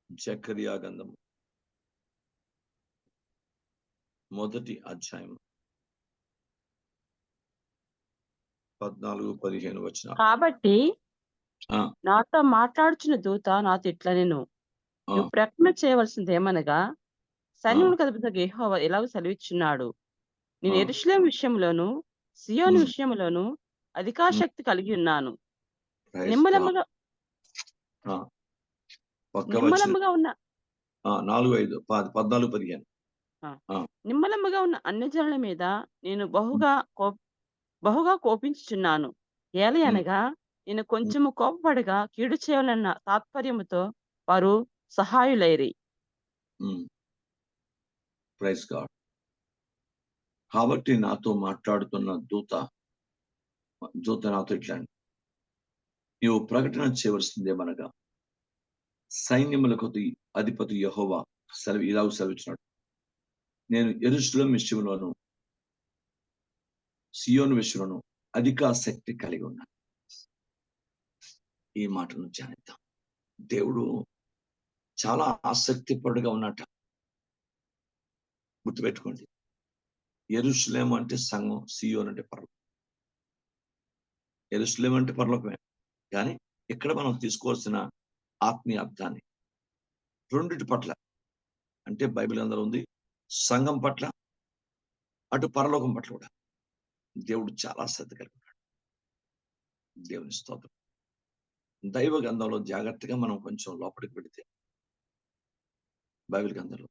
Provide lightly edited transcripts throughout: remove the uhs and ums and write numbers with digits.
జకరియా గ్రంథము మొదటి అధ్యాయం 14-15 వచనాలు. కాబట్టి ఆ, నాతో మాట్లాడుచున్న దూత నాతో ఇట్లనెను, ఆ, నువ్వు ప్రకటన చేయవలసిందేమనగా, ఆ, సైన్యములకు అధిపతి యెహోవా ఇలాగ సెలవిచ్చున్నాడు, నేను ఆ, యెరూషలేము విషయంలోను సీయోను ఉమ్, విషయంలోను ఉమ్, అధికాశక్తి కలిగి ఉన్నాను. praise God. నిమ్మలముగా ఆ, ఒక్క వచ్చిన నిమ్మలముగా ఉన్న 4-5 14-15. ఆ, ఆ, నిమ్మలముగా ఉన్న అన్యజనుల మీద నేను ఉమ్, బహుగా కోపించుచున్నాను. ఉమ్, ఏలయనగా నేను ఉమ్, కొంచెము కోపపడగా కీడు చేయాలన్న తాత్పర్యముతో వారు సహాయులైరి. Praise God. కాబట్టి నాతో మాట్లాడుతున్న దూత నాతో ఇట్లా, నీవు ప్రకటన చేయవలసిందేమనగా, సైన్యములకు అధిపతి యెహోవా ఇలాగ సెలవిచ్చినాడు, నేను యెరూషలేము విషయంలోను సియోను విషయంలోను అధిక శక్తి కలిగి ఉన్నాను. ఈ మాటను ధ్యానిద్దాం. దేవుడు చాలా ఆసక్తిపరుడుగా ఉన్నట్ట. గుర్తుపెట్టుకోండి, యెరూషలేము అంటే సంఘం, సియోను అంటే పరలోకం. యెరూషలేము అంటే పరలోకమే, కానీ ఇక్కడ మనం తీసుకోవాల్సిన ఆత్మీయ అర్థాన్ని రెండిటి పట్ల, అంటే బైబిల్ అందులో ఉంది, సంఘం పట్ల, అటు పరలోకం పట్ల కూడా దేవుడు చాలా శ్రద్ధ కలిగి ఉన్నాడు. దేవుని స్తోత్రం. దైవ గ్రంథంలో జాగ్రత్తగా మనం కొంచెం లోపలికి పెడితే, బైబిల్ గ్రంథంలో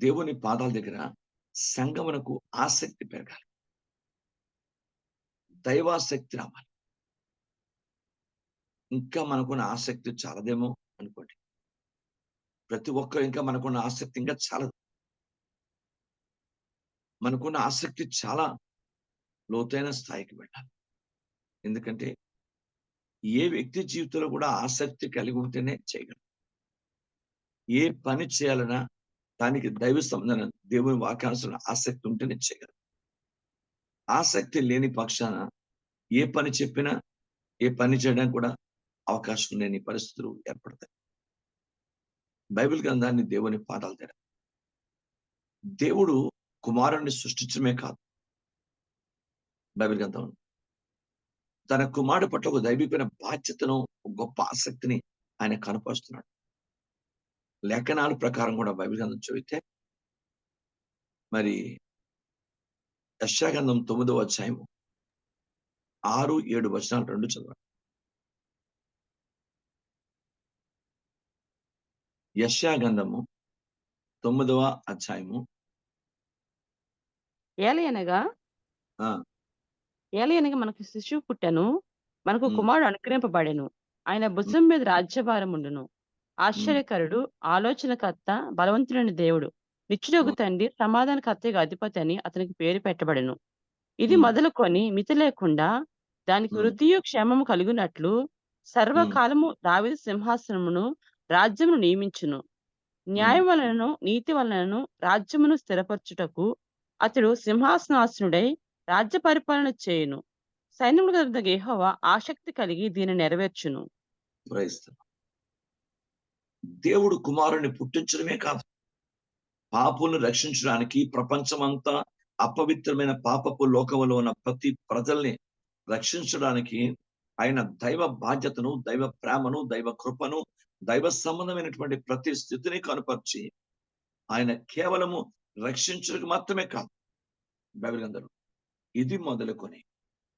దేవుని పాదాల దగ్గర సంఘమునకు ఆసక్తి పెరగాలి, దైవాసక్తి రావాలి. ఇంకా మనకున్న ఆసక్తి చాలదేమో అనుకోండి. ప్రతి ఒక్కరు ఇంకా మనకున్న ఆసక్తి ఇంకా చాలదు. మనకున్న ఆసక్తి చాలా లోతైన స్థాయికి వెళ్ళాలి. ఎందుకంటే ఏ వ్యక్తి జీవితంలో కూడా ఆసక్తి కలిగి ఉంటేనే చేయగలరు. ఏ పని చేయాలన్నా దానికి దైవ సంబంధం, దేవుని వాక్యానుసరణ ఆసక్తి ఉంటేనే చేయగలరు. ఆసక్తి లేని పక్షాన ఏ పని చెప్పినా, ఏ పని చేయడానికి కూడా అవకాశం లేని పరిస్థితులు ఏర్పడతాయి. బైబిల్ గ్రంథాన్ని దేవుని పాదాల దగ్గర దేవుడు కుమారుణ్ణి సృష్టించడమే కాదు, బైబిల్ గ్రంథం తన కుమారుడు పట్ల ఒక దైవికమైన బాధ్యతను, ఒక గొప్ప ఆసక్తిని ఆయన కనపరుస్తున్నాడు. లేఖనాల ప్రకారం కూడా బైబిల్ గ్రంథం చదివితే, మరి యెషయా గ్రంథం 9వ అధ్యాయం 6-7 వచనాలు రెండు చదవండి. యెషయా గ్రంథము 9వ అధ్యాయము ఏలయనగా ఆ, ఏలయనగా మనకు శిశువు పుట్టెను, మనకు ఉమ్, కుమారుడు అనుగ్రహింపబడెను. ఆయన ఉమ్, భుజం మీద రాజ్యభారం ఉండును. ఉమ్, ఆశ్చర్యకరుడు, ఆలోచనకర్త, బలవంతుడైన దేవుడు, నిత్యుడగు ఉమ్, తండ్రి, సమాధానకర్తగా అధిపతి అని అతనికి పేరు పెట్టబడెను. ఇది ఉమ్, మొదలుకొని మితి లేకుండా దానికి ఉమ్, వృద్ధియు క్షేమము కలుగునట్లు ఉమ్, సర్వకాలము దావీదు సింహాసనమును రాజ్యమును నియమించును. ఉమ్, న్యాయం వలనను నీతి వలనను రాజ్యమును స్థిరపరచుటకు అతడు సింహాసనాసనుడై రాజ్య పరిపాలన చేయును. సైన్యములకు అధిపతి యెహోవా ఆసక్తి కలిగి దీన్ని నెరవేర్చును. praise the Lord. దేవుడు కుమారుణ్ణి పుట్టించడమే కాదు, పాపులను రక్షించడానికి, ప్రపంచమంతా అపవిత్రమైన పాపపు లోకములో ఉన్న ప్రతి ప్రజల్ని రక్షించడానికి ఆయన దైవ బాధ్యతను, దైవ ప్రేమను, దైవ కృపను, దైవ సంబంధమైనటువంటి ప్రతి స్థితిని కనుపరిచి ఆయన కేవలము రక్షించడానికి మాత్రమే కాదు, బైబిల్ గ్రంథంలో ఇది మొదలుకొని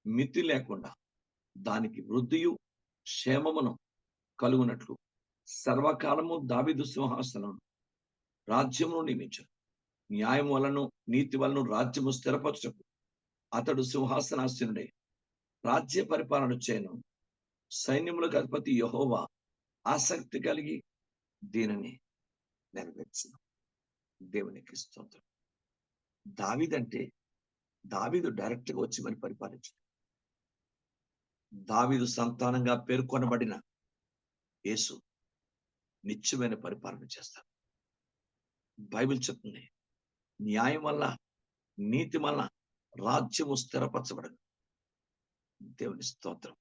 మితి లేకుండా దానికి వృద్ధియు క్షేమమును కలుగునట్లు సర్వకాలము దావీదు సింహాసనం రాజ్యమును నియమించాడు. న్యాయం వలను నీతి వలను రాజ్యము స్థిరపరచుటకు అతడు సింహాసనాసీనుడై రాజ్య పరిపాలన చేయను. సైన్యములకు అధిపతి యెహోవా ఆసక్తి కలిగి దీనిని నెరవేర్చును. దేవునికి స్తోత్రం. దావీదు డైరెక్ట్ గా వచ్చి మరి పరిపాలించాడు. దావీదు సంతానంగా పేర్కొనబడిన యేసు నిత్యమైన పరిపాలన చేస్తాడు. బైబిల్ చెప్తుంది, న్యాయం వల్ల నీతి వల్ల రాజ్యము స్థిరపరచబడదు. దేవుని స్తోత్రం.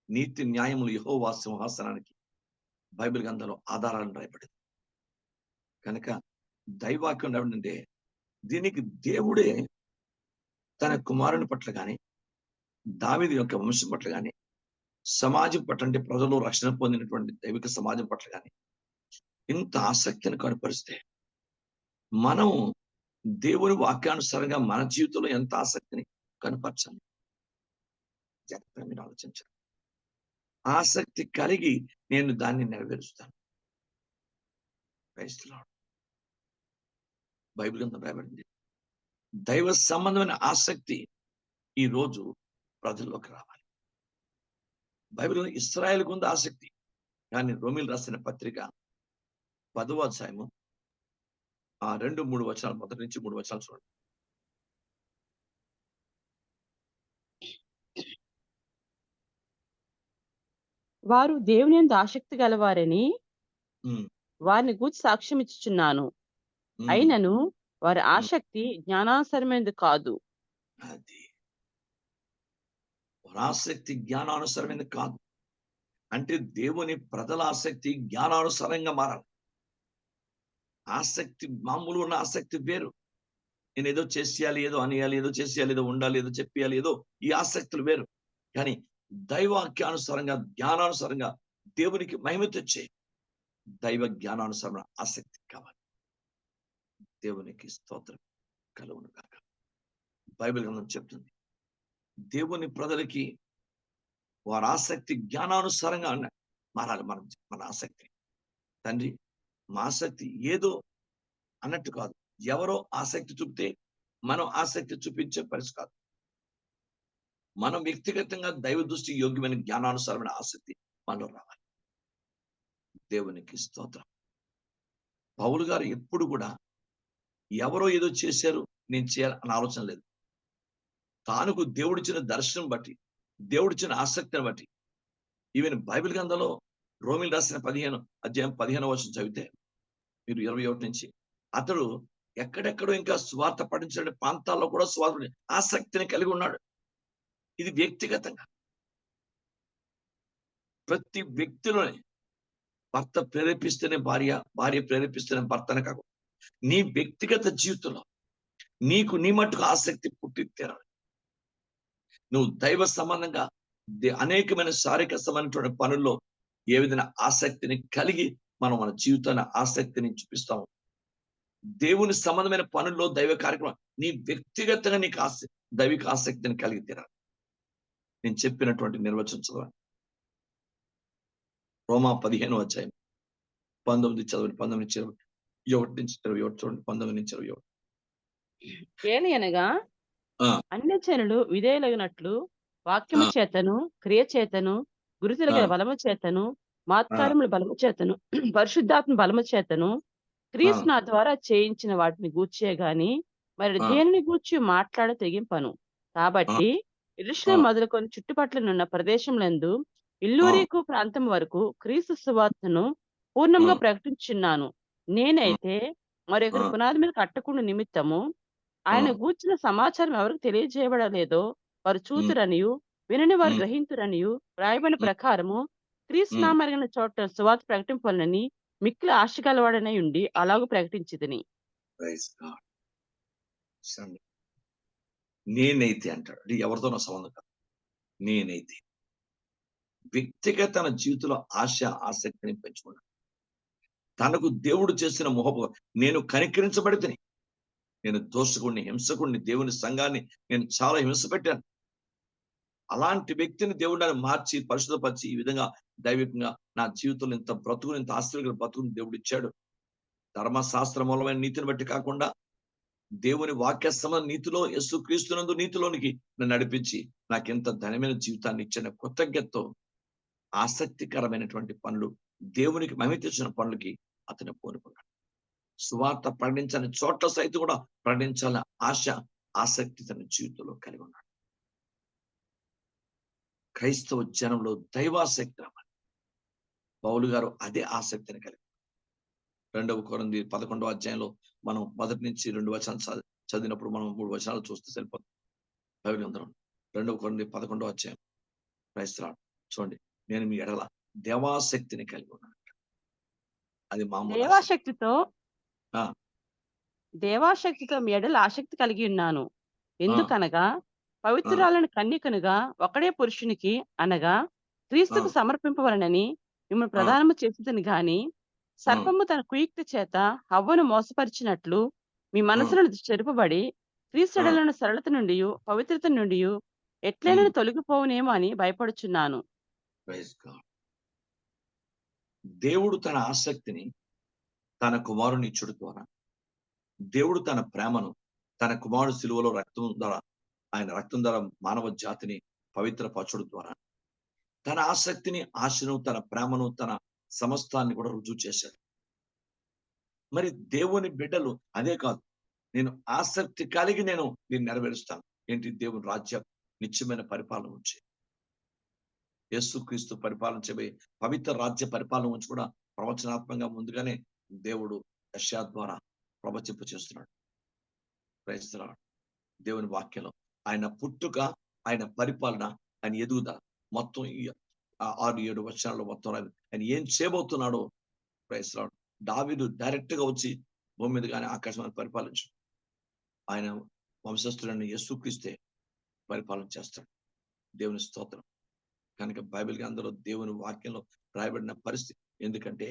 నీతి న్యాయములు యెహోవా సింహాసనానికి బైబిల్ గ్రంథంలో ఆధారాలను రాయబడింది. కనుక దైవాక్యం ఏమిటంటే దీనికి దేవుడే తన కుమారుని పట్ల కానీ, దావీదు యొక్క వంశం పట్ల కానీ, సమాజం పట్ల అంటే ప్రజలు రక్షణ పొందినటువంటి దైవిక సమాజం పట్ల కానీ ఇంత ఆసక్తిని కనపరిస్తే మనం దేవుని వాక్యానుసారంగా మన జీవితంలో ఎంత ఆసక్తిని కనపరచాలి. జాగ్రత్తగా మీరు ఆలోచించాలి. ఆసక్తి కలిగి నేను దాన్ని నెరవేరుస్తాను. Praise the Lord. బైబిల్ గ్రంథం రాయబడింది. దైవ సంబంధమైన ఆసక్తి ఈ రోజు ప్రజల్లోకి రావాలి. బైబిల్ ఇశ్రాయేలుకు ఉంది ఆసక్తి. కానీ రోమీయులు రాసిన పత్రిక 10వ అధ్యాయము 2-3 వచనాలు, మొదటి నుంచి 3 వచనాలు చూడండి. వారు దేవుని యందు ఆసక్తి గలవారని ఉమ్, వారిని గూర్చి సాక్ష్యం ఇచ్చుచున్నాను. ఉమ్, అయినను వారి ఉమ్. ఆసక్తి జ్ఞానానుసరమైనది కాదు. అది వారి ఆసక్తి జ్ఞానానుసారమైనది కాదు. అంటే దేవుని ప్రజల ఆసక్తి జ్ఞానానుసారంగా మారాలి. ఆసక్తి మామూలు ఉన్న ఆసక్తి వేరు. నేను ఏదో చేసేయాలి, ఏదో అనేయాలి, ఏదో చేసేయాలి, ఏదో ఉండాలి, ఏదో చెప్పేయాలి, ఏదో ఈ ఆసక్తులు వేరు. కానీ దైవాక్యానుసారంగా జ్ఞానానుసారంగా దేవునికి మహిమ తెచ్చే దైవ జ్ఞానానుసారమైన ఆసక్తి కావాలి. దేవునికి స్తోత్రం కలుగును కాక. బైబిల్ గ్రంథం చెప్తుంది దేవుని ప్రజలకి వారి ఆసక్తి జ్ఞానానుసారంగా మారాలి. మన ఆసక్తి తండ్రి మా ఆసక్తి ఏదో అన్నట్టు కాదు. ఎవరో ఆసక్తి చూపితే మనం ఆసక్తి చూపించే పరిస్థితి కాదు. మనం వ్యక్తిగతంగా దైవ దృష్టి యోగ్యమైన జ్ఞానానుసారమైన ఆసక్తి మనలో రావాలి. దేవునికి స్తోత్రం. పౌలు గారు ఎప్పుడు కూడా ఎవరో ఏదో చేశారు నేను చేయాలి అన్న ఆలోచన లేదు. తానుకు దేవుడిచ్చిన దర్శనం బట్టి, దేవుడిచ్చిన ఆసక్తిని బట్టి, ఈవెన్ బైబిల్ గ్రంథంలో రోమీయులు రాసిన 15వ వచనం చదివితే మీరు 21 నుంచి అతడు ఎక్కడెక్కడో ఇంకా స్వార్థ పఠించిన ప్రాంతాల్లో కూడా స్వార్థ ఆసక్తిని కలిగి ఉన్నాడు. ఇది వ్యక్తిగతంగా ప్రతి వ్యక్తిలోనే భర్త ప్రేరేపిస్తేనే భార్య, భార్య ప్రేరేపిస్తేనే భర్తనే కాకుండా నీ వ్యక్తిగత జీవితంలో నీకు నీ మట్టుకు ఆసక్తి పుట్టి తీరాలి. నువ్వు దైవ సంబంధంగా అనేకమైన శారీరక సంబంధించిన పనుల్లో ఏ విధంగా ఆసక్తిని కలిగి మనం మన జీవితాన్ని ఆసక్తిని చూపిస్తాము. దేవుని సంబంధమైన పనుల్లో దైవ కార్యక్రమం నీ వ్యక్తిగతంగా నీకు దైవిక ఆసక్తిని కలిగి తీరాలి. నేను చెప్పినటువంటి నిర్వచనం చదవండి. రోమా 15వ అధ్యాయం 19 చదవండి. 19 నుంచి 21 నుంచి 21 చూడండి. 19 నుంచి 21. ఏలయనగా ఆ, అన్యజనులు విధేయులగినట్లు వాక్యము ఆ, చేతను, క్రియ చేతను, గురుతుల ఆ, బలము చేతను, ఆ, మాత్కారముల బలము చేతను, పరిశుద్ధాత్మ బలము చేతను, క్రీస్తు ఆ, నా ద్వారా చేయించిన వాటిని గూర్చే గాని మరి ఆ, దేనిని గూర్చి మాట్లాడ తెగింపను. ఆ, కాబట్టి యెరూషలేము ఆ, మొదలుకొని చుట్టుపట్లనున్న ప్రదేశములందు ఆ, ఇల్లూరికు ప్రాంతం వరకు క్రీస్తు సువార్తను ఆ, పూర్ణంగా ప్రకటించుచున్నాను. నేనైతే ఆ, మరొకరి పునాది మీద కట్టకుండా నిమిత్తము ఆ, ఆయన గూర్చిన సమాచారం ఎవరికి తెలియజేయబడలేదో వారు ఉమ్, చూతురనియు, వినని వారు ఉమ్, గ్రహింతురనియు వ్రాయబడిన ఉమ్, ప్రకారము క్రీస్తు ఉమ్. నామరిగిన చోట సువార్త ప్రకటింపాలని మిక్కిలి ఆశ గలవాడనై ఉండి అలాగూ ప్రకటించితిని. Praise God. చూడండి. నేనైతే అంటాడు. అంటే ఎవరితో నా సంబంధం కాదు. నేనైతే వ్యక్తిగత తన జీవితంలో ఆశ ఆసక్తిని పెంచుకున్నాడు. తనకు దేవుడు చేసిన నేను కనికరించబడితిని. నేను దోషకుడిని, హింసకుడిని, దేవుని సంఘాన్ని నేను చాలా హింస పెట్టాను. అలాంటి వ్యక్తిని దేవుడు నన్ను మార్చి పరిశుద్ధపరిచి ఈ విధంగా దైవికంగా నా జీవితంలో ఇంత బ్రతుకుని, ఇంత ఆశ్చర్యకర బ్రతుకుని దేవుడు ఇచ్చాడు. ధర్మశాస్త్ర మూలమైన నీతిని బట్టి కాకుండా దేవుని వాక్య సంబంధ నీతిలో యేసుక్రీస్తునందు నీతిలోనికి నన్ను నడిపించి నాకెంత ధనమైన జీవితాన్ని ఇచ్చిన కృతజ్ఞతతో ఆసక్తికరమైనటువంటి పనులు, దేవునికి మహిమ తెచ్చిన పనులకి అతను కోరుకున్నాడు. సువార్త ప్రకటించని చోట్ల సైతం కూడా ప్రకటించాలని ఆశ, ఆసక్తి తన జీవితంలో కలిగి ఉన్నాడు. క్రైస్తవ జనంలో దైవాసక్తి రావాలి. పౌలు గారు అదే ఆసక్తిని కలిగి 2వ కొరింథీ 11వ అధ్యాయంలో మనం 1 నుంచి 2 వచనాలు చదివినప్పుడు మనం 3 వచనాలు చూస్తే సరిపోతుంది. బైబిల్ గ్రంథం 2వ కొరింథీ 11వ అధ్యాయం. క్రైస్తవుడు చూడండి, నేను మీ ఎడల దేవాసక్తిని కలిగి ఉన్నాను. అది మామూలు ఆసక్తి. దేవాశక్తితో ఆ! దేవాశక్తితో మీ యెడల ఆసక్తి కలిగి ఉన్నాను. ఆ! ఎందుకనగా, ఆ! పవిత్రురాలైన కన్యకనుగా ఒకడే పురుషునికి అనగా ఆ! క్రీస్తుకు సమర్పింపబడనని మిమ్మల్ని ఆ! ప్రదానము చేసితిని గాని, ఆ! సర్పము తన కుయుక్తి చేత హవ్వను మోసపరిచినట్లు మీ ఆ! మనసులను చెరుపబడి క్రీస్తు ఆ! యెడలున్న సరళత నుండియు, పవిత్రత నుండియు హ్మ్. ఎట్లైనను తొలగిపోవునేమో అని భయపడుచున్నాను. Praise God. దేవుడు తన ఆసక్తిని తన కుమారుని ఇచ్చుట ద్వారా, దేవుడు తన ప్రేమను తన కుమారుడు శిలువలో రక్తం ద్వారా, ఆయన రక్తం ద్వారా మానవ జాతిని పవిత్రపరచుడు ద్వారా, తన ఆసక్తిని, ఆశను, తన ప్రేమను, తన సమస్తాన్ని కూడా రుజువు చేశాడు. మరి దేవుని బిడ్డలు అదే కాదు. నేను ఆసక్తి కలిగి నేను దీన్ని నెరవేరుస్తాను. ఏంటి? దేవుని రాజ్యం నిత్యమైన పరిపాలన ఉంచి. యేసుక్రీస్తు పరిపాలన చేయబోయే పవిత్ర రాజ్య పరిపాలన గురించి కూడా ప్రవచనాత్మకంగా ముందుగానే దేవుడు యెషయా ద్వారా ప్రవచింప చేస్తున్నాడు. Praise the Lord. దేవుని వాక్యంలో ఆయన పుట్టుక, ఆయన పరిపాలన, ఆయన ఎదుగుదల మొత్తం ఈ 6, 7 వచనాల్లో మొత్తం ఆయన ఏం చేయబోతున్నాడో ప్రైజ్ ది లార్డ్. దావీదు డైరెక్ట్‌గా వచ్చి భూమి మీద గాని, ఆకాశం మీద పరిపాలించడు. ఆయన వంశస్థుడైన యేసుక్రీస్తే పరిపాలన చేస్తాడు. దేవుని స్తోత్రం. కనుక బైబిల్ గ్రంథంలో దేవుని వాక్యంలో రాయబడిన పరిస్థితి. ఎందుకంటే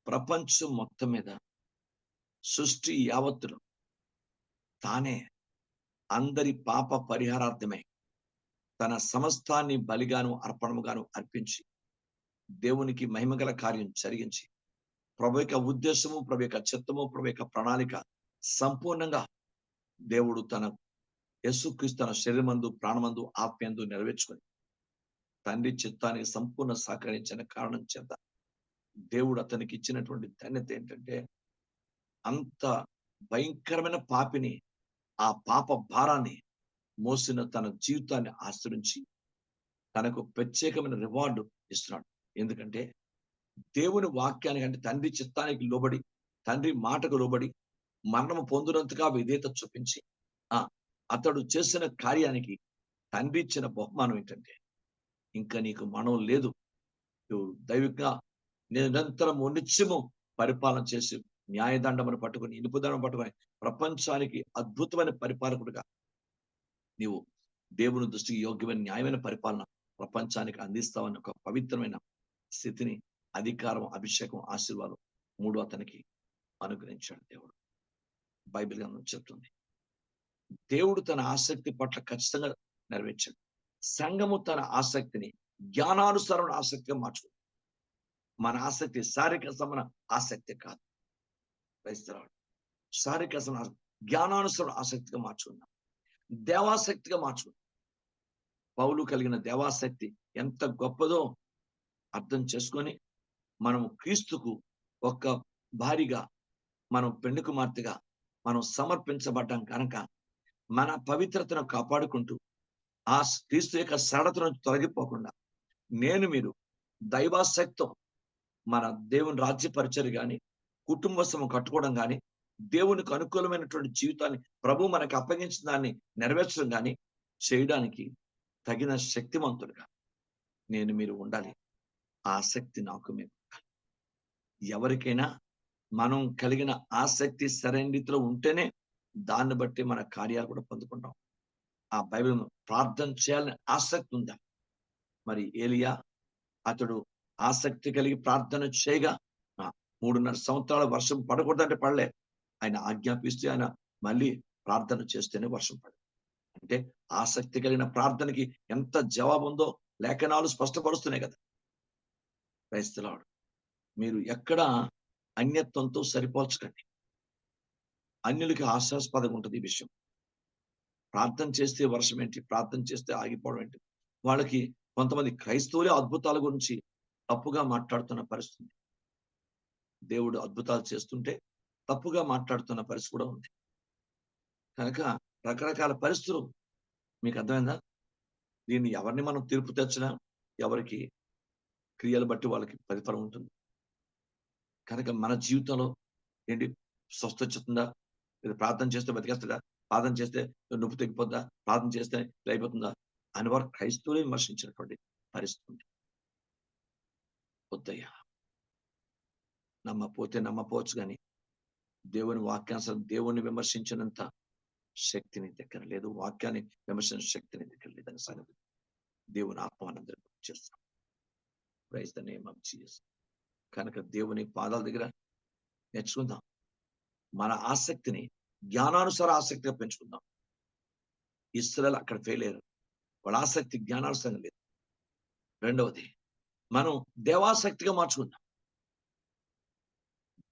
ప్రపంచం మొత్తం మీద సృష్టి యావత్తులో తానే అందరి పాప పరిహారార్థమై తన సమస్తాన్ని బలిగాను, అర్పణముగాను అర్పించి దేవునికి మహిమగల కార్యం జరిగించి ప్రభు యొక్క ఉద్దేశము, ప్రభు యొక్క చిత్తము, ప్రభు యొక్క ప్రణాళిక సంపూర్ణంగా దేవుడు తన యేసుక్రీస్తు తన శరీరమందు, ప్రాణమందు, ఆత్మయందు నెరవేర్చుకొని తండ్రి చిత్తానికి సంపూర్ణ సహకరించిన కారణం చేత దేవుడు అతనికి ఇచ్చినటువంటి ధన్యత ఏంటంటే, అంత భయంకరమైన పాపిని, ఆ పాప భారాన్ని మోసిన తన జీవితాన్ని ఆశ్రయించి తనకు ప్రత్యేకమైన రివార్డ్ ఇస్తున్నాడు. ఎందుకంటే దేవుని వాక్యానికి, అంటే తండ్రి చిత్తానికి లోబడి, తండ్రి మాటకు లోబడి మరణము పొందినంతగా విధేయత చూపించి ఆ అతడు చేసిన కార్యానికి తండ్రి ఇచ్చిన బహుమానం ఏంటంటే, ఇంకా నీకు మరణం లేదు. నువ్వు దైవికంగా నిరంతరము నిత్యము పరిపాలన చేసి న్యాయదండమును పట్టుకొని, ఇనుపుదండం పట్టుకొని ప్రపంచానికి అద్భుతమైన పరిపాలకుడిగా నీవు దేవుని దృష్టికి యోగ్యమైన న్యాయమైన పరిపాలన ప్రపంచానికి అందిస్తావని ఒక పవిత్రమైన స్థితిని, అధికారం, అభిషేకం, ఆశీర్వాదం 3 అతనికి అనుగ్రహించాడు దేవుడు. బైబిల్ గ్రంథం చెప్తుంది. దేవుడు తన ఆసక్తి పట్ల ఖచ్చితంగా నెరవేర్చాడు. సంఘము తన ఆసక్తిని జ్ఞానానుసారమైన ఆసక్తిగా మార్చుకుంది. మన ఆసక్తి శారీరక సంబంధ ఆసక్తి కాదు. క్రైస్తవుడు శారీరక సంబంధ జ్ఞానానుసార ఆసక్తిగా మార్చుకుందాం. దేవాసక్తిగా మార్చుకుందాం. పౌలు కలిగిన దేవాసక్తి ఎంత గొప్పదో అర్థం చేసుకొని మనము క్రీస్తుకు ఒక భారీగా, మనం పెండ్లి కుమార్తెగా మనం సమర్పించబడ్డాం కనుక మన పవిత్రతను కాపాడుకుంటూ ఆ క్రీస్తు యొక్క సరళతను తొలగిపోకుండా నేను మీరు దైవాసక్తితో మన దేవుని రాజ్య పరిచర్య గాని, కుటుంబ సమం కట్టుకోవడం గాని, దేవునికి అనుకూలమైనటువంటి జీవితాన్ని ప్రభు మనకు అప్పగించిన దాన్ని నెరవేర్చడం గాని చేయడానికి తగిన శక్తివంతుడుగా నేను మీరు ఉండాలి. ఆ ఆసక్తి నాకు మీకు ఉండాలి. ఎవరికైనా మనం కలిగిన ఆసక్తి సరైన రీతిలో ఉంటేనే దాన్ని బట్టి మన కార్యాలు కూడా పొందుకుంటాం. ఆ బైబిల్ ప్రార్థన చేయాలని ఆసక్తి ఉందా? మరి ఏలియా అతడు ఆసక్తి కలిగి ప్రార్థన చేయగా 3.5 సంవత్సరాల వర్షం పడకూడదంటే పడలే. ఆయన ఆజ్ఞాపిస్తే ఆయన మళ్ళీ ప్రార్థన చేస్తేనే వర్షం పడింది. అంటే ఆసక్తి కలిగిన ప్రార్థనకి ఎంత జవాబు ఉందో లేఖనాలు స్పష్టపరుస్తున్నాయి కదా. Praise the Lord. మీరు ఎక్కడ అన్యత్వంతో సరిపోల్చకండి. అన్యులకి హాస్యాస్పదంగా ఉంటది ఈ విషయం. ప్రార్థన చేస్తే వర్షం ఏంటి? ప్రార్థన చేస్తే ఆగిపోవడం ఏంటి? వాళ్ళకి కొంతమంది క్రైస్తవులే అద్భుతాల గురించి తప్పుగా మాట్లాడుతున్న పరిస్థితి. దేవుడు అద్భుతాలు చేస్తుంటే తప్పుగా మాట్లాడుతున్న పరిస్థితి కూడా ఉంది. కనుక రకరకాల పరిస్థితులు మీకు అర్థమైందా? దీన్ని ఎవరిని మనం తీర్పు తెచ్చినా ఎవరికి క్రియలు బట్టి వాళ్ళకి ప్రతిఫలం ఉంటుంది. కనుక మన జీవితంలో ఏంటి, స్వస్థత చెందుతుందా? లేదా ప్రార్థన చేస్తే బతికేస్తాడా? ప్రార్థన చేస్తే నొప్పి తగ్గిపోద్దా? ప్రార్థన చేస్తే ఇలా అయిపోతుందా? అని వారు క్రైస్తవులే విమర్శించినటువంటి పరిస్థితి ఉంది. వద్దయ్యా! నమ్మపోతే నమ్మపోవచ్చు కానీ దేవుని వాక్యానుసారం దేవుణ్ణి విమర్శించినంత శక్తి నీ దగ్గర లేదు. వాక్యాన్ని విమర్శించిన శక్తి నీ దగ్గర లేదని సంగతి దేవుని ఆత్మనందరూ చేస్తాం. Praise the name of Jesus. కనుక దేవుని పాదాల దగ్గర నేర్చుకుందాం. మన ఆసక్తిని జ్ఞానానుసార ఆసక్తిగా పెంచుకుందాం. ఇశ్రాయేలు అక్కడ ఫెయిల్ అయ్యారు. వాళ్ళ ఆసక్తి జ్ఞానానుసారంగా లేదు. రెండవది, మనం దేవాసక్తిగా మార్చుకుందాం.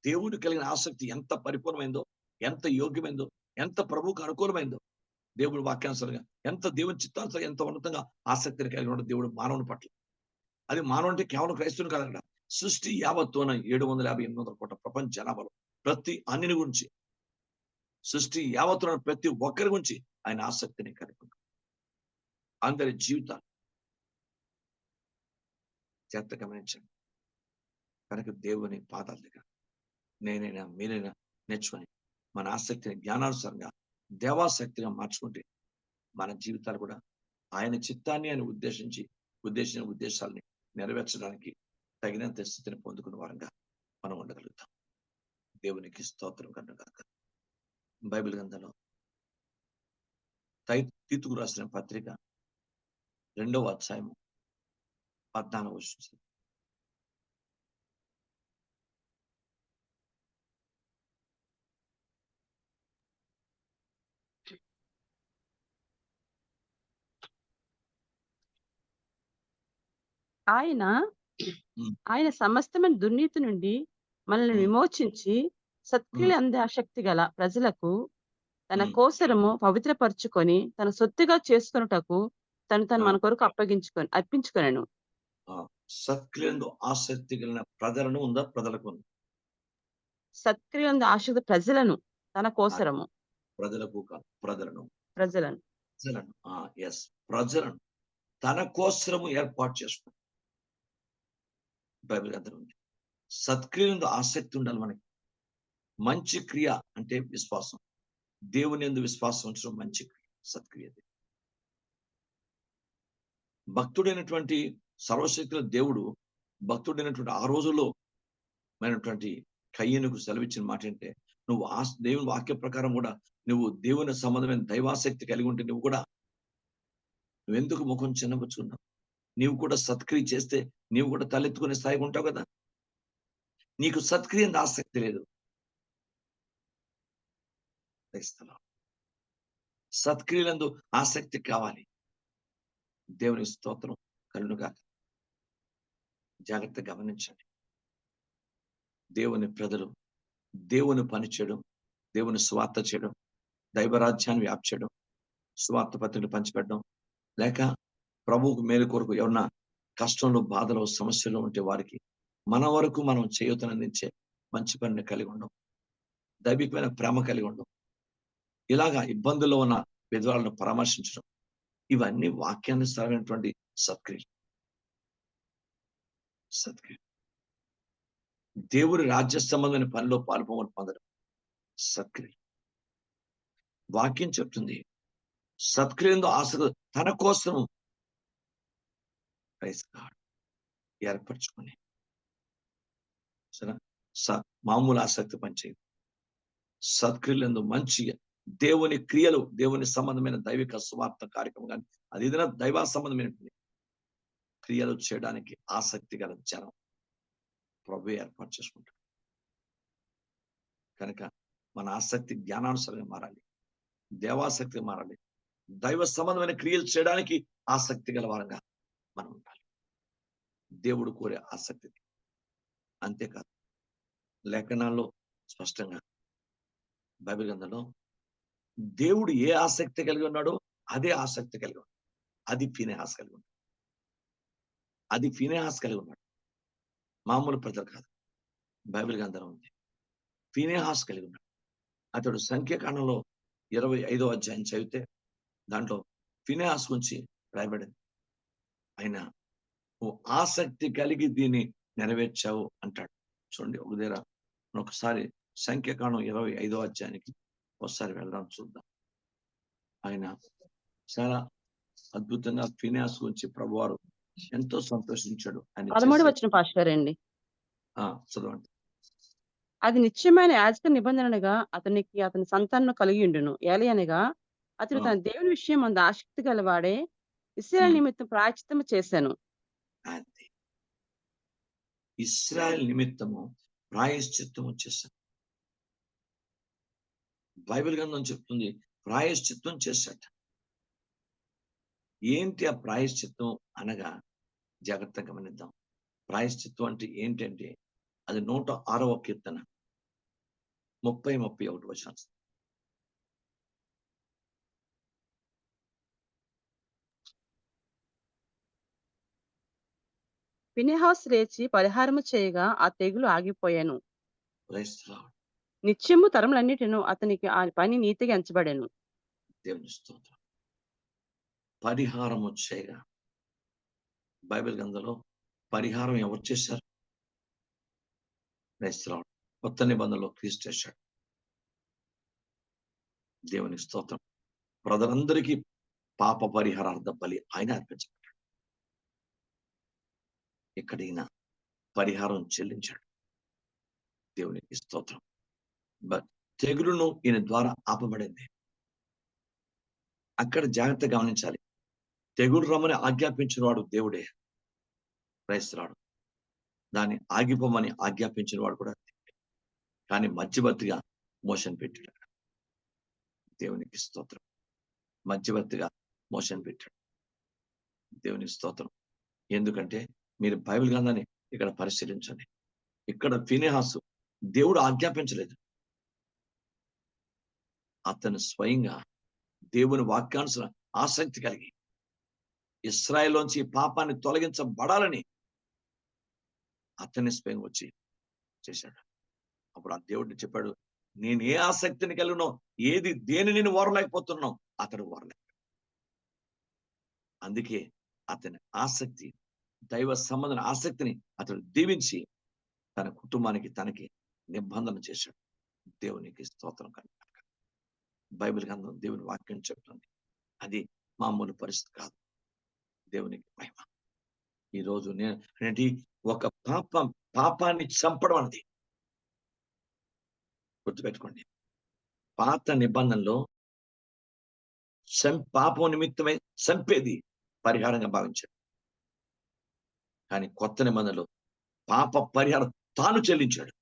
దేవుడు కలిగిన ఆసక్తి ఎంత పరిపూర్ణమైందో, ఎంత యోగ్యమైందో, ఎంత ప్రభువుకు అనుకూలమైందో, దేవుడు వాక్యానుసారంగా ఎంత దేవుని చిత్తానుసారంగా ఎంత ఉన్నతంగా ఆసక్తిని కలిగి ఉన్న దేవుడు మానవుని పట్ల. అది మానవుడు అంటే కేవలం క్రైస్తవుని కాదక్కడ, సృష్టి యావత్తున 750-800 కోట్ల ప్రపంచ జనాభాలో ప్రతి అన్నిని గురించి, సృష్టి యావత్తున ప్రతి ఒక్కరి గురించి ఆయన ఆసక్తిని కలిగి ఉన్నాడు. అందరి జీవితాలు చేత గమనించండి. కనుక దేవుని పాదాల దగ్గర నేనైనా మీరైనా నేర్చుకొని మన ఆసక్తిని జ్ఞానానుసారంగా దేవాసక్తిగా మార్చుకుంటే మన జీవితాలు కూడా ఆయన చిత్తాన్ని ఆయన ఉద్దేశించిన ఉద్దేశాలని నెరవేర్చడానికి తగినంత స్థితిని పొందుకున్న వారంగా మనం ఉండగలుగుతాం. దేవునికి స్తోత్రం కనుగాక. బైబిల్ గ్రంథంలో తీతుకు రాసిన పత్రిక 2వ అధ్యాయము 14వ వచనం. ఆయన సమస్తమైన దుర్నీతి నుండి మనల్ని విమోచించి సత్క్రియలు అందే ఆసక్తి గల ప్రజలకు తన కోసరము పవిత్రపరచుకొని తన సొత్తుగా చేసుకొనుటకు తను మన కొరకు అర్పించుకొనెను. సత్క్రియలు ఆసక్తి కలిగిన ప్రజలను ఉందా? ప్రజలకు ఉంది. సత్క్రియలు ఆసక్తి ప్రజలను తన కోసరము, ప్రజలకు కాదు, ప్రజలను ప్రజలను తన కోసరము ఏర్పాటు చేసుకున్నాడు. బైబిల్ గ్రంథం ఉంది. సత్క్రియలందు ఆసక్తి ఉండాలి మనకి. మంచి క్రియ అంటే విశ్వాసం. దేవుని యందు విశ్వాసం ఉంచడం మంచి క్రియ, సత్క్రియ. భక్తుడైనటువంటి సర్వశక్తుల దేవుడు, భక్తుడైనటువంటి ఆ రోజుల్లో మైనటువంటి కయ్యనుకు సెలవిచ్చిన మాట ఏంటంటే, నువ్వు దేవుని వాక్య ప్రకారం కూడా నువ్వు దేవుని సంబంధమైన దైవాసక్తి కలిగి ఉంటే నువ్వెందుకు ముఖం చిన్నపుచ్చుకున్నావు? నీవు కూడా సత్క్రియ చేస్తే నీవు కూడా తలెత్తుకునే స్థాయికి ఉంటావు కదా. నీకు సత్క్రియ ఆసక్తి లేదు. సత్క్రియలందు ఆసక్తి కావాలి. దేవుని స్తోత్రం కలుగునుగా. జాగ్రత్తగా గమనించండి. దేవుని ప్రజలు దేవుని పని చేయడం, దేవుని స్వార్థ చేయడం, దైవరాజ్యాన్ని వ్యాప్తి చేయడం, స్వార్థ పత్రికలు పంచిపెట్టడం, లేక ప్రభువుకు మేలు కొరకు ఎవరన్నా కష్టంలో, బాధలో, సమస్యలు ఉంటే వారికి మన వరకు మనం చేయూతనందించే మంచి పనిని కలిగి ఉండడం, దైవికమైన ప్రేమ కలిగి ఉండడం, ఇలాగా ఇబ్బందుల్లో ఉన్న విధవాలను పరామర్శించడం, ఇవన్నీ వాక్యానుసారమైనటువంటి సత్క్రియలు. దేవుడి రాజ్య సంబంధమైన పనిలో పొందడం సత్క్రియ. వాక్యం చెప్తుంది, సత్క్రియలో ఆసక్తి తన కోసం ఏర్పరచుకొని మామూలు ఆసక్తి పనిచేయదు. సత్క్రియలందు మంచి దేవుని క్రియలు, దేవుని సంబంధమైన దైవిక స్వార్థ కార్యక్రమం కానీ అది ఏదైనా దైవ సంబంధమైనటువంటి క్రియలు చేయడానికి ఆసక్తి గల జనం ప్రభు ఏర్పాటు చేసుకుంటాడు. కనుక మన ఆసక్తి జ్ఞానానుసారంగా మారాలి, దేవాసక్తిగా మారాలి, దైవ సంబంధమైన క్రియలు చేయడానికి ఆసక్తి గల వారంగా మనం ఉండాలి. దేవుడు కోరే ఆసక్తి. అంతేకాదు, లేఖనాల్లో స్పష్టంగా బైబిల్ గ్రంథంలో దేవుడు ఏ ఆసక్తి కలిగి ఉన్నాడో అదే ఆసక్తి కలిగి ఉన్నాడు. అది ఫీనెహాస్ కలిగి ఉన్నాడు. కలిగి ఉన్నాడు. మామూలు ప్రజలు కాదు. బైబిల్ గ్రంథంలో ఉంది. ఫీనెహాస్ కలిగి ఉన్నాడు. అతడు సంఖ్యాకాండంలో 25వ అధ్యాయం చదివితే దాంట్లో ఫీనెహాస్ గురించి రాయబడింది. ఆయన నువ్వు ఆసక్తి కలిగి దీన్ని నెరవేర్చావు అంటాడు. చూడండి, ఒకసారి సంఖ్యాకాండం 25వ అధ్యాయానికి ఒకసారి వెళ్దాం, చూద్దాం. ఆయన చాలా అద్భుతంగా ఫీనెహాస్ గురించి ప్రభువారు ఎంతో సంతోషించాడు. 13వ వచనం పాస్టర్ అండి. చదవండి. అది నిత్యమైన యాజక నిబంధనగా అతనికి అతని సంతానం కలిగియుండును. ఏలయనగా అతడు ఆ! తన దేవుని విషయమందు ఆసక్తి గలవాడై ఇశ్రాయేలు హ్మ్. నిమిత్తం ప్రాయశ్చిత్తము చేసెను. అది. ఇశ్రాయేల్ నిమిత్తము ప్రాయశ్చిత్తము చేశాడు. బైబిల్ గ్రంథం చెప్తుంది ప్రాయశ్చిత్తం చేశాట. ఏంటి ఆ ప్రాయశ్చిత్తం అనగా జాగ్రత్తగా గమనిద్దాం. ప్రాయశ్చిత్తం అంటే ఏంటంటే అది 106వ కీర్తన 30, 31 వచనాలు. ఫినెహాసు లేచి పరిహారము చేయగా ఆ తెగులు ఆగిపోయెను. Praise the lord. నిత్యము తరములన్నిటిను అతనికి ఆ పని నీతిగా ఎంచబడెను. దేవుని స్తోత్రం. పరిహారము చేయగా బైబిల్ గ్రంథంలో పరిహారం ఎవరు చేశారు? Praise the Lord. కొత్త నిబంధనలో క్రీస్తు చేశాడు. దేవునికి స్తోత్రం. ప్రజలందరికీ పాప పరిహారార్థ బలి ఆయన అర్పించాడు. ఇక్కడ ఈయన పరిహారం చెల్లించాడు. దేవునికి స్తోత్రం. తెగులును ఈయన ద్వారా ఆపబడింది. అక్కడ జాగ్రత్త గమనించాలి. తెగులు రమ్మని ఆజ్ఞాపించిన వాడు దేవుడే. Praise the Lord. దాన్ని ఆగిపోమని ఆజ్ఞాపించిన వాడు కూడా దేవుడే. కానీ మధ్యవర్తిగా మోషన్ పెట్టాడు. దేవునికి స్తోత్రం. మధ్యవర్తిగా మోషన్ పెట్టాడు. దేవునికి స్తోత్రం. ఎందుకంటే మీరు బైబిల్ గ్రంథాన్ని ఇక్కడ పరిశీలించండి. ఇక్కడ ఫినెహాసు దేవుడు ఆజ్ఞాపించలేదు. అతను స్వయంగా దేవుని వాక్యానుసారం ఆసక్తి కలిగి ఇశ్రాయేల్‌లోంచి ఈ పాపాన్ని తొలగించబడాలని అతన్ని స్వయంగా వచ్చి చేశాడు. అప్పుడు ఆ దేవుడు చెప్పాడు, నేను ఏ ఆసక్తిని కలిగినో దేని నేను ఓర్వలేకపోతున్నానో అతడు ఓర్వలేడు. అందుకే అతని ఆసక్తి దైవ సంబంధమైన ఆసక్తిని అతడు దీవించి తన కుటుంబానికి తనకి నిబంధన చేశాడు. దేవునికి స్తోత్రం కలుగుగాక. బైబిల్ గ్రంథం దేవుని వాక్యం చెప్తుంది. అది మామూలు పరిస్థితి కాదు. దేవునికి మహిమ. ఈ రోజు ఏంటి ఒక పాపాన్ని చంపడం అన్నది గుర్తుపెట్టుకోండి. పాత నిబంధనలో పాపం నిమిత్తమై చంపేది పరిహారంగా భావించాడు. కానీ కొత్త నిబంధనలో పాప పరిహారం తాను చెల్లించాడు.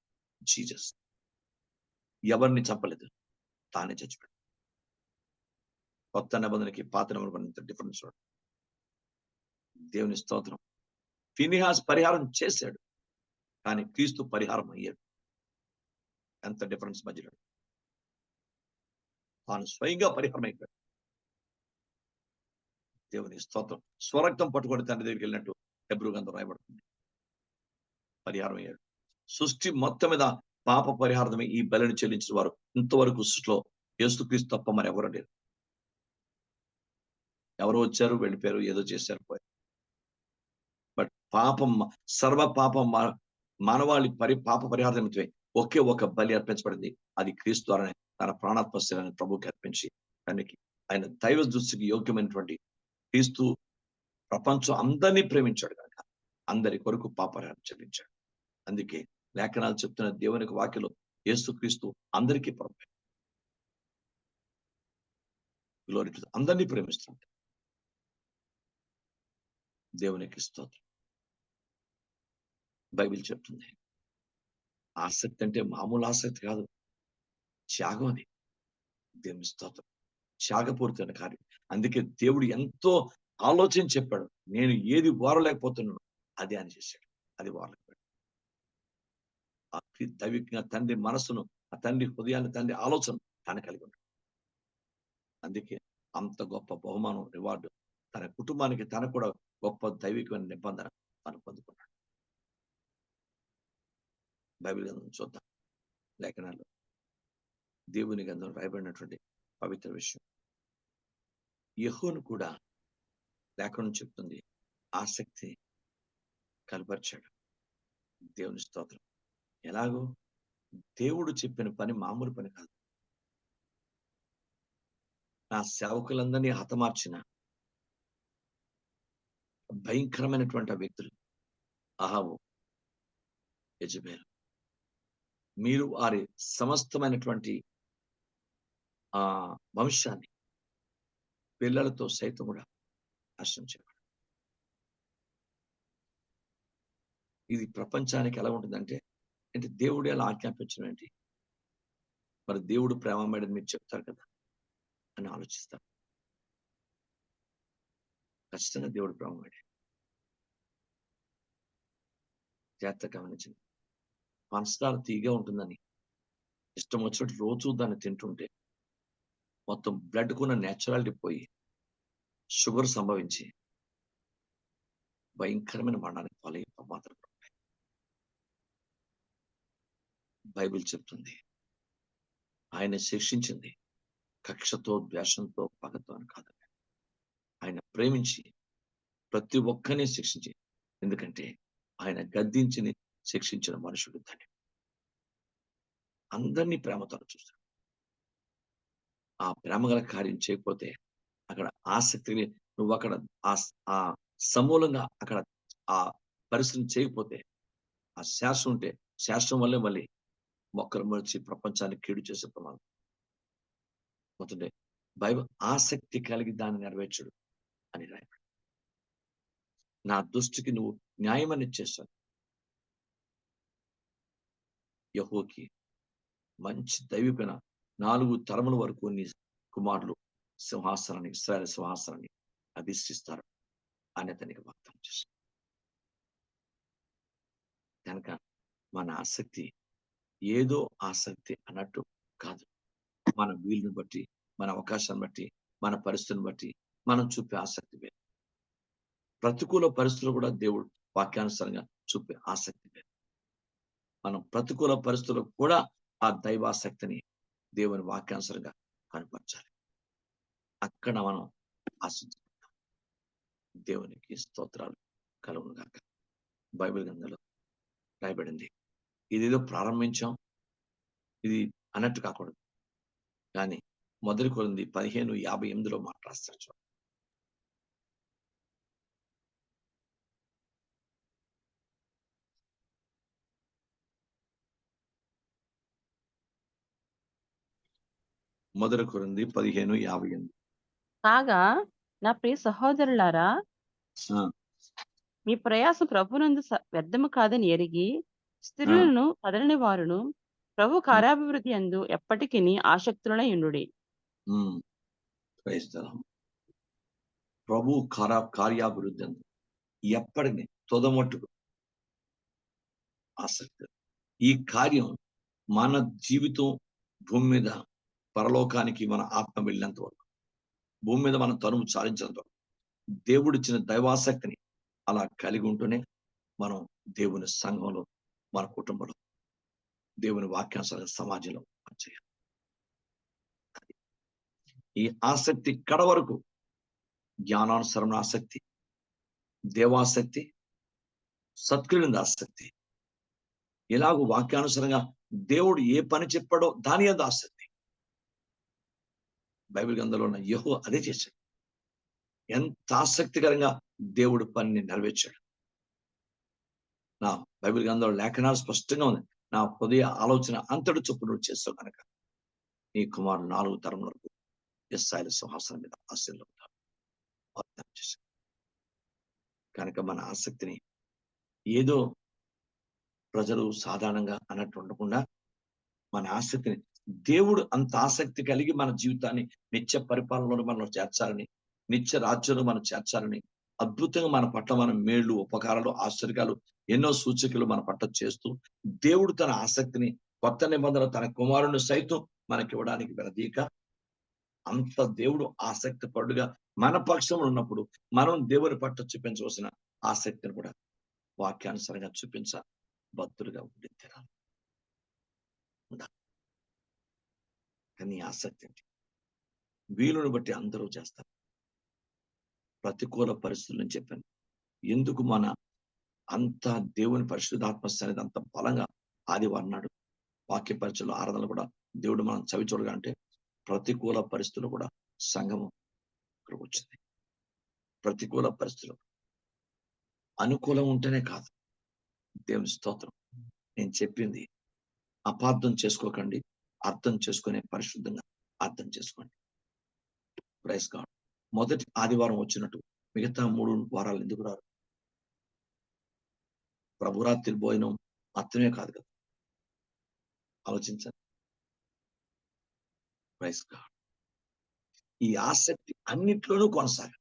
జీసస్ ఎవరిని చంపలేదు, తానే చచ్చిపోయాడు. కొత్త నిబంధనకి పాత నిబంధనకి డిఫరెన్స్ చూడండి. దేవుని స్తోత్రం. ఫినెహాస్ పరిహారం చేశాడు, కానీ క్రీస్తు పరిహారం అయ్యాడు. ఎంత డిఫరెన్స్ మధ్యలో. తాను స్వయంగా పరిహారం అయిపోయాడు. దేవుని స్తోత్రం. స్వరక్తం పట్టుకొని తండ్రి దగ్గరికి వెళ్ళినట్టు హెబ్రూ గ్రంథం రాయబడుతుంది. పరిహారం అయ్యాడు. సృష్టి మొత్తం మీద పాప పరిహారమే ఈ బలిని చెల్లించిన వారు ఇంతవరకు సృష్టిలో యేసుక్రీస్తు తప్ప మరి ఎవరు లేరు. ఎవరో వచ్చారు, వెళ్ళిపోయారు, ఏదో చేశారు, పోయారు. బట్ పాపం సర్వ పాపం మానవాళి పాప పరిహార నిమిత్తమే ఒకే ఒక బలి అర్పించబడింది. అది క్రీస్తు ద్వారానే తన ప్రాణాత్మశలను ప్రభుకి అర్పించి దానికి ఆయన దైవ దృష్టికి యోగ్యమైనటువంటి క్రీస్తు ప్రపంచం అందరినీ ప్రేమించాడు కనుక అందరి కొరకు పాపరిహారం చెల్లించాడు. అందుకే లేఖనాలు చెప్తున్న దేవునికి వాక్యలో యేసుక్రీస్తు అందరికీ ప్రభు. గ్లోరీ టు అందరినీ ప్రేమిస్తుంది. దేవునికి స్తోత్రం. బైబిల్ చెప్తుంది ఆసక్తి అంటే మామూలు ఆసక్తి కాదు, త్యాగం అది. దేవుని స్తోత్రం. త్యాగపూరితమైన కార్యం. అందుకే దేవుడు ఎంతో ఆలోచించి చెప్పాడు, నేను ఏది ఓరలేకపోతున్నాను అది అని చేశాడు. అది ఓరలేకపోయాడు. ఆ దైవికంగా తండ్రి మనసును, ఆ తండ్రి హృదయాన్ని, తండ్రి ఆలోచన తాను కలిగి ఉన్నాడు. అందుకే అంత గొప్ప బహుమానం, రివార్డు తన కుటుంబానికి తనకు కూడా గొప్ప దైవికమైన నిబంధన తను పొందుకున్నాడు. బైబిల్ గ్రంథం చూద్దాం. లేఖనాలు దేవుని గ్రంథం రాయబడినటువంటి పవిత్ర విషయం. యెహోను కూడా లేఖనం చెప్తుంది ఆసక్తి కనపరిచాడు. దేవుని స్తోత్రం. ఎలాగో దేవుడు చెప్పిన పని మామూలు పని కాదు. నా సేవకులందరినీ హతమార్చిన భయంకరమైనటువంటి వ్యక్తులు అహాబు, యెజెబెలు. మీరు వారి సమస్తమైనటువంటి ఆ వంశాన్ని పిల్లలతో సైతం కూడా నాశనం చేయబడదు. ఇది ప్రపంచానికి ఎలా ఉంటుందంటే, అంటే దేవుడు ఎలా ఆజ్ఞాపించడం ఏంటి? మరి దేవుడు ప్రేమమేడని మీరు చెప్తారు కదా అని ఆలోచిస్తారు. ఖచ్చితంగా దేవుడు ప్రేమమేడే. జాగ్రత్తగా గమనించండి. పంచదార తీయగా ఉంటుందని ఇష్టం వచ్చినట్టు రోజు దాన్ని తింటుంటే మొత్తం బ్లడ్‌కున్న నేచురాలిటీ పోయి షుగర్ సంభవించి భయంకరమైన మరణానికి పాలయ్యే ప్రమాదాలు కూడా ఉన్నాయి. బైబిల్ చెప్తుంది. ఆయన శిక్షించింది కక్షతో, ద్వేషంతో, పగతో అని కాదు. ఆయన ప్రేమించి ప్రతి ఒక్కరిని శిక్షించి, ఎందుకంటే ఆయన గద్దించి శిక్షించిన మనుషుడు ధన్యుడు. అందరినీ ప్రేమతో చూస్తాడు. ఆ ప్రేమ గల కార్యం చేయకపోతే అక్కడ ఆసక్తిని నువ్వు అక్కడ ఆ సమూలంగా అక్కడ ఆ పరిస్థితిని చేయకపోతే ఆ శాస్త్రం ఉంటే శాస్త్రం వల్లే మళ్ళీ మొక్కలు మొలిచి ప్రపంచాన్ని కీడు చేసే ప్రమాదం. మొత్తం బైబిల్ ఆసక్తి కలిగి దాన్ని నెరవేర్చుడు అని రాయబడి. నా దృష్టికి నువ్వు న్యాయమని చేశాను. యెహోవాకి మంచి దైవికమైన 4 తరముల వరకు నీ కుమారులు సింహాసనాన్ని, ఇశ్రాయేలు సింహాసనాన్ని అధిష్టిస్తారు అని అతనికి వాగ్దానం చేశాడు. కనుక మన ఆసక్తి ఏదో ఆసక్తి అన్నట్టు కాదు. మన వీలుని బట్టి, మన అవకాశాన్ని బట్టి, మన పరిస్థితిని బట్టి మనం చూపే ఆసక్తి వేరు. ప్రతికూల పరిస్థితులు కూడా దేవుడు వాక్యానుసారంగా చూపే ఆసక్తి వేరు. మనం ప్రతికూల పరిస్థితులకు కూడా ఆ దైవాసక్తిని దేవుని వాక్యానుసారంగా కనపరచాలి. అక్కడ మనం ఆశించుకుంటాం. దేవునికి స్తోత్రాలు కలుగును గాక. బైబిల్ గ్రంథంలో రాయబడింది. ఇదేదో ప్రారంభించాం, ఇది అన్నట్టు కాకూడదు. కానీ 1 కొరింథీ 15:58 మాట రాస్తాడు చూడండి. మొదటి కొరింథీ 15:58. కాగా నా ప్రియ సహోదరులారా, ఆ! మీ ప్రయాసం ప్రభునందు వ్యర్థము కాదని ఎరిగి, ఆ! స్త్రీలను కదలని వారును ప్రభు హ్మ్. కార్యాభివృద్ధి యందు ఎప్పటికిని ఆసక్తులై ఉండుడి. హ్మ్. Praise the Lord. ప్రభు కార్యాభివృద్ధి అందు ఎప్పటిని తుదమట్టుకు ఆసక్తి. ఈ కార్యం మన జీవితం భూమి మీద పరలోకానికి మన ఆత్మ వెళ్ళినంత వరకు, భూమి మీద మన తనువు చాలించినంత వరకు దేవుడిచ్చిన దైవాసక్తిని అలా కలిగి ఉంటూనే మనం దేవుని సంఘంలో, మన కుటుంబంలో, దేవుని వాక్యానుసార సమాజంలో చేయాలి. ఈ ఆసక్తి కడ వరకు జ్ఞానానుసరణ ఆసక్తి, దేవాసక్తి, సత్క్రియల ఆసక్తి, ఇలాగూ వాక్యానుసారంగా దేవుడు ఏ పని చెప్పాడో దాని యందు ఆసక్తి. బైబిల్ గ్రంథంలో ఉన్న యెహోవా అదే చేశాడు. ఎంత ఆసక్తికరంగా దేవుడు పనిని నెరవేర్చాడు. నా బైబిల్ గ్రంథంలో లేఖనాలు స్పష్టంగా ఉంది. నా హృదయ ఆలోచన అంతటి చొప్పున నువ్వు చేస్తావు కనుక నీ కుమారుడు 4 తరముల వరకు ఇశ్రాయేలు సింహాసనం మీద ఆశీర్వదించాడు. వాగ్దానం చేశాడు. కనుక మన ఆసక్తిని ఏదో ప్రజలు సాధారణంగా అన్నట్టు ఉండకుండా మన ఆసక్తిని దేవుడు అంత ఆసక్తి కలిగి మన జీవితాన్ని నిత్య పరిపాలనలో మనం చేర్చాలని, నిత్య రాజ్యంలో మనం చేర్చాలని, అద్భుతంగా మన పట్ల మన మేళ్లు, ఉపకారాలు, ఆశ్చర్యాలు, ఎన్నో సూచకులు మన పట్ల చేస్తూ దేవుడు తన ఆసక్తిని కొత్త నిబంధన తన కుమారుని సైతం మనకి ఇవ్వడానికి వెనదీక అంత దేవుడు ఆసక్తి పడుగా మన పక్షంలో ఉన్నప్పుడు మనం దేవుని పట్ల చూపించవలసిన ఆసక్తిని కూడా వాక్యానుసారంగా చూపించ భక్తులుగా ఉండి తీరాలి. కానీ ఆసక్తి ఏంటి? వీలుని బట్టి అందరూ చేస్తారు. ప్రతికూల పరిస్థితులను చెప్పాను. ఎందుకు మన అంత దేవుని పరిశుద్ధాత్మ సన్నిధి అంత బలంగా ఆదివారం నాడు వాక్య పరిచయంలో ఆరాధనలు కూడా దేవుడు మనం చవి చూడగా అంటే ప్రతికూల పరిస్థితులు కూడా సంఘము ఇక్కడికి వచ్చింది. ప్రతికూల పరిస్థితులు అనుకూలం ఉంటేనే కాదు. దేవుని స్తోత్రం. నేను చెప్పింది అపార్థం చేసుకోకండి. అర్థం చేసుకునే పరిశుద్ధంగా అర్థం చేసుకోండి. Praise God. మొదటి ఆదివారం వచ్చినట్టు మిగతా 3 వారాలు ఎందుకు రారు? ప్రభురాత్రి భోజనం మాత్రమే కాదు కదా! ఆలోచించండి. Praise God. ఈ ఆసక్తి అన్నిట్లోనూ కొనసాగాలి.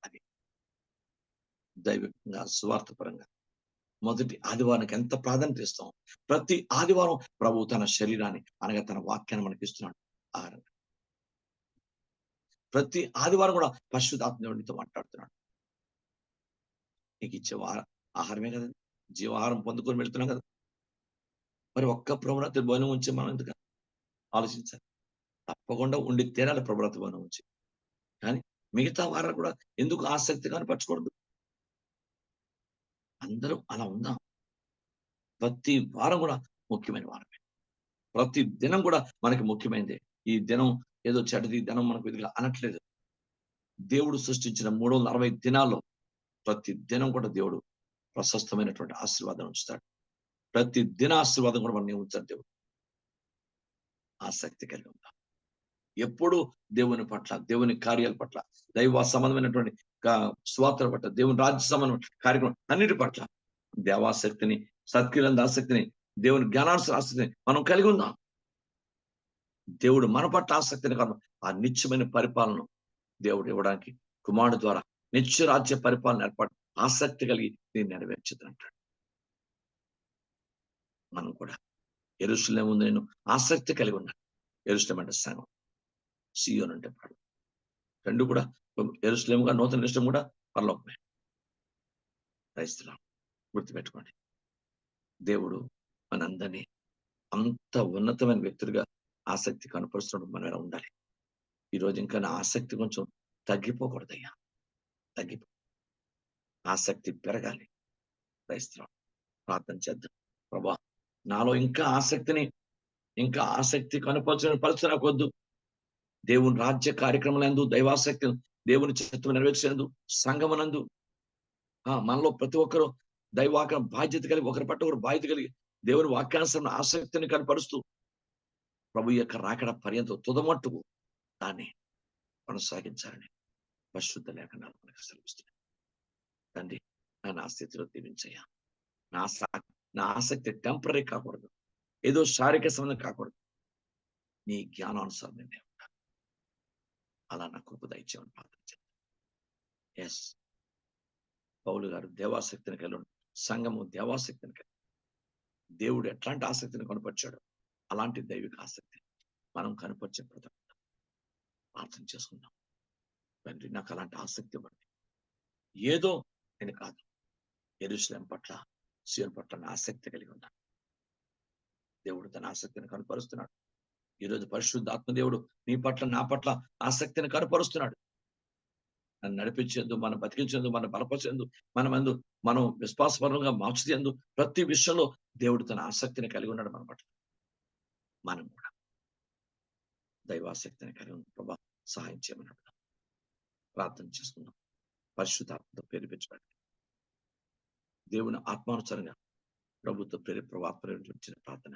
అది దైవికంగా, సువార్తపరంగా మొదటి ఆదివారానికి ఎంత ప్రాధాన్యత ఇస్తాం. ప్రతి ఆదివారం ప్రభువు తన శరీరాన్ని అనగా తన వాక్యాన్ని మనకి ఇస్తున్నాడు ఆహారంగా. ప్రతి ఆదివారం కూడా పరిశుద్ధాత్మ దేవుడు నీతో మాట్లాడుతున్నాడు. నీకు ఇచ్చే ఆహారమే కదండి. జీవాహారం పొందుకొని వెళ్తున్నాం కదా! మరి ఒక్క ప్రభురాత్రి భోజనం ఉంచి మనం ఎందుకు ఆలోచించాలి? తప్పకుండా ఉండి తీరాలి ప్రభురాత్రి భోజనం ఉంచి. కానీ మిగతా వారాలు కూడా ఎందుకు ఆసక్తి కనపరచకూడదు? అందరూ అలా ఉందాం. ప్రతి వారం కూడా ముఖ్యమైన వారమే. ప్రతి దినం కూడా మనకి ముఖ్యమైనదే. ఈ దినం ఏదో చెడ్డది దినం మనకు ఇదిగా అనట్లేదు. దేవుడు సృష్టించిన 360 దినాల్లో ప్రతి దినం కూడా దేవుడు ప్రశస్తమైనటువంటి ఆశీర్వాదం ఉంచుతాడు. ప్రతి దిన ఆశీర్వాదం కూడా మనల్ని ఉంచాడు దేవుడు. ఆసక్తి కలిగి ఉందాం. ఎప్పుడు దేవుని పట్ల, దేవుని కార్యాల పట్ల, దైవ సంబంధమైనటువంటి సువార్తల పట్ల, దేవుని రాజ్య సంబంధమైన కార్యక్రమం అన్నిటి పట్ల దేవాసక్తిని, సత్క్రియలందు ఆసక్తిని, దేవుని జ్ఞానానుసార ఆసక్తిని మనం కలిగి ఉందాం. దేవుడు మన పట్ల ఆసక్తిని కాదు, ఆ నిత్యమైన పరిపాలన దేవుడు ఇవ్వడానికి కుమారుడు ద్వారా నిత్య రాజ్య పరిపాలన ఏర్పాటు ఆసక్తి కలిగి దీన్ని నెరవేర్చుతానంటాడు. మనం కూడా యెరూషలేము ముందు నేను ఆసక్తి కలిగి ఉన్నాను. యెరూషలేము అంటే సంఘం, సీయోను అంటే పరలోకం. రెండు కూడా యెరూషలేముగా నూతన యెరూషలేము కూడా పరలోకమే. క్రైస్తవం గుర్తుపెట్టుకోండి. దేవుడు మనందరినీ అంత ఉన్నతమైన వ్యక్తులుగా ఆసక్తి కనపరుస్తున్నప్పుడు మనం ఎలా ఉండాలి? ఈ రోజు ఇంకా నా ఆసక్తి కొంచెం తగ్గిపోకూడదయ్యా. ఆసక్తి పెరగాలి. క్రైస్తవం ప్రార్థన చేద్దాం. ప్రభా, నాలో ఇంకా ఆసక్తి కనపరచని పరిస్థితి నాకు వద్దు. దేవుని రాజ్య కార్యక్రమాలందు, దైవాసక్తి, దేవుని చిత్తము నెరవేర్చేందు, సంఘమునందు మనలో ప్రతి ఒక్కరూ దైవాక బాధ్యత కలిగి, ఒకరి పట్ల ఒకరు బాధ్యత కలిగి, దేవుని వాక్యానుసరణ ఆసక్తిని కనపరుస్తూ ప్రభు యొక్క రాకడ పర్యంతం తుదమట్టుకు దాన్ని కొనసాగించాలని పరిశుద్ధ లేఖనాలు మనకు సెలవిస్తున్నాయి. తండ్రి, నన్ను ఆ స్థితిలో దీవించయ్యా. నా ఆసక్తి టెంపరీ కాకూడదు, ఏదో శారీరక సంబంధం కాకూడదు. నీ జ్ఞానానుసారం నేను ఉంటాను. అలా నా కృప దయచేయమని ప్రార్థన చేద్దాం. ఎస్, పౌలు గారు దేవాసక్తిని కలిగి, సంఘము దేవాసక్తిని కలిగి, దేవుడు ఎట్లాంటి ఆసక్తిని కనపరిచాడు అలాంటి దైవిక ఆసక్తి మనం కనపరిచే ప్రార్థన చేసుకుందాం. తండ్రి, నాకు అలాంటి ఆసక్తి ఇవ్వండి. ఏదో నేను కాదు, యెరూషలేము పట్ల, సీయోను పట్ల నా ఆసక్తి కలిగి ఉన్నాను. దేవుడు తన ఆసక్తిని కనపరుస్తున్నాడు. ఈరోజు పరిశుద్ధ ఆత్మదేవుడు నీ పట్ల, నా పట్ల ఆసక్తిని కనపరుస్తున్నాడు. నన్ను నడిపించేందు, మనం బతికించేందు, మనం బలపరిచేందు, మనం విశ్వాసపరంగా మార్చేందు ప్రతి విషయంలో దేవుడు తన ఆసక్తిని కలిగి ఉన్నాడు మన పట్ల. మనం కూడా దైవాసక్తిని కలిగి ఉన్న ప్రభా సహాయం చేయమని ప్రార్థన చేసుకుందాం. పరిశుద్ధాత్మతో ప్రేరేపించబడి దేవుని ఆత్మానుసారంగా ప్రభుత్వ ప్రేరేపించిన ప్రార్థన